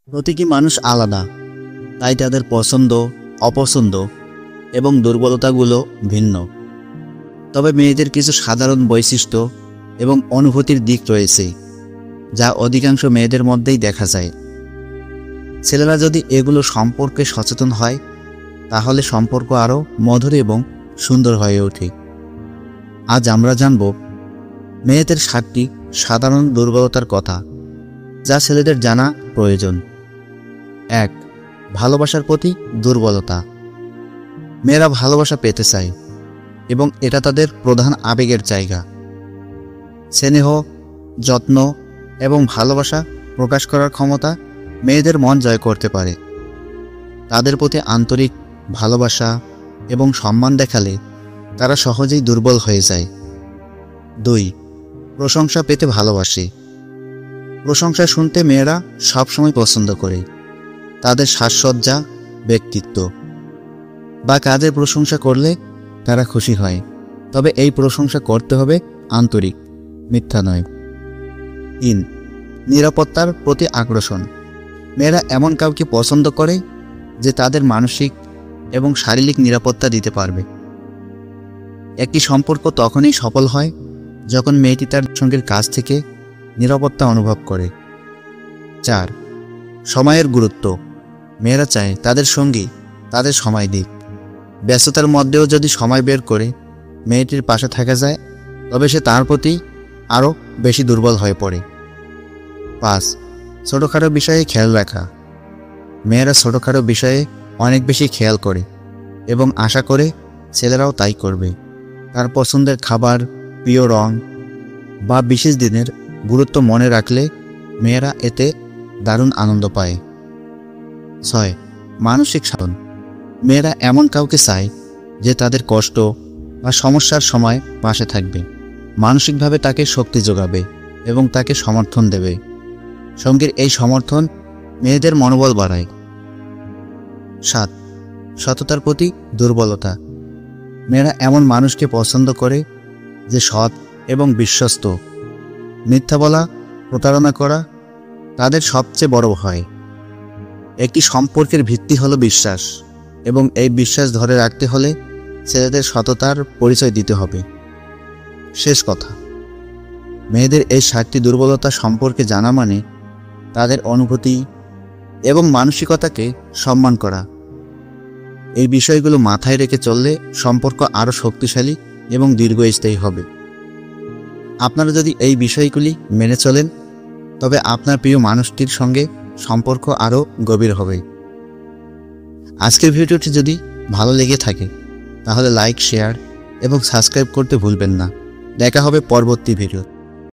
প্রতিটি মানুষ আলাদা, তাই তাদের পছন্দ, অপছন্দ এবং দুর্বলতাগুলো ভিন্ন। তবে মেয়েদের কিছু সাধারণ বৈশিষ্ট্য এবং অনুভূতির দিক রয়েছে যা অধিকাংশ মেয়েদের মধ্যেই দেখা যায়। ছেলেরা যদি এগুলো সম্পর্কে সচেতন হয় তাহলে সম্পর্ক আরও মধুর এবং সুন্দর হয়ে ওঠে। আজ আমরা জানব মেয়েদের 7টি সাধারণ দুর্বলতার কথা যা ছেলেদের জানা প্রয়োজন। 1. ভালোবাসার প্রতি দুর্বলতা। মেয়েরা ভালোবাসা পেতে চায় এবং এটা তাদের প্রধান আবেগের জায়গা। স্নেহ, যত্ন এবং ভালোবাসা প্রকাশ করার ক্ষমতা মেয়েদের মন জয় করতে পারে। তাদের প্রতি আন্তরিক ভালোবাসা এবং সম্মান দেখালে তারা সহজেই দুর্বল হয়ে যায়। 2. প্রশংসা পেতে ভালোবাসে। প্রশংসা শুনতে মেয়েরা সবসময় পছন্দ করে। তাদের সাজসজ্জা, ব্যক্তিত্ব বা কাজের প্রশংসা করলে তারা খুশি হয়, তবে এই প্রশংসা করতে হবে আন্তরিক, মিথ্যা নয়। 3. নিরাপত্তার প্রতি আগ্রাসন। মেয়েরা এমন কাউকে পছন্দ করে যে তাদের মানসিক এবং শারীরিক নিরাপত্তা দিতে পারবে। একটি সম্পর্ক তখনই সফল হয় যখন মেয়েটি তার সঙ্গীর কাছ থেকে নিরাপত্তা অনুভব করে। 4. সময়ের গুরুত্ব। মেয়েরা চায় তাদের সঙ্গী তাদের সময় দিক। ব্যস্ততার মধ্যেও যদি সময় বের করে মেয়েটির পাশে থাকা যায় তবে সে তার প্রতি আরও বেশি দুর্বল হয়ে পড়ে। 5. ছোটোখাটো বিষয়ে খেয়াল রাখা। মেয়েরা ছোটোখাটো বিষয়ে অনেক বেশি খেয়াল করে এবং আশা করে ছেলেরাও তাই করবে। তার পছন্দের খাবার, প্রিয় রং বা বিশেষ দিনের গুরুত্ব মনে রাখলে মেয়েরা এতে দারুণ আনন্দ পায়। 6. মানসিক সাধন। মেয়েরা এমন কাউকে চায় যে তাদের কষ্ট বা সমস্যার সময় পাশে থাকবে, মানসিকভাবে তাকে শক্তি যোগাবে এবং তাকে সমর্থন দেবে। সঙ্গীর এই সমর্থন মেয়েদের মনোবল বাড়ায়। 7. সততার প্রতি দুর্বলতা। মেয়েরা এমন মানুষকে পছন্দ করে যে সৎ এবং বিশ্বস্ত। মিথ্যা বলা, প্রতারণা করা তাদের সবচেয়ে বড় ভয়। একটি সম্পর্কের ভিত্তি হলো বিশ্বাস এবং এই বিশ্বাস ধরে রাখতে হলে ছেলেদের সততার পরিচয় দিতে হবে। শেষ কথা, মেয়েদের এই 7টি দুর্বলতা সম্পর্কে জানা মানে তাদের অনুভূতি এবং মানসিকতাকে সম্মান করা। এই বিষয়গুলো মাথায় রেখে চললে সম্পর্ক আরও শক্তিশালী এবং দীর্ঘস্থায়ী হবে। আপনারা যদি এই বিষয়গুলি মেনে চলেন তবে আপনার প্রিয় মানুষটির সঙ্গে সম্পর্ক আরও গভীর হবে। আজকের ভিডিওটি যদি ভালো লেগে থাকে তাহলে লাইক, শেয়ার এবং সাবস্ক্রাইব করতে ভুলবেন না। দেখা হবে পরবর্তী ভিডিও।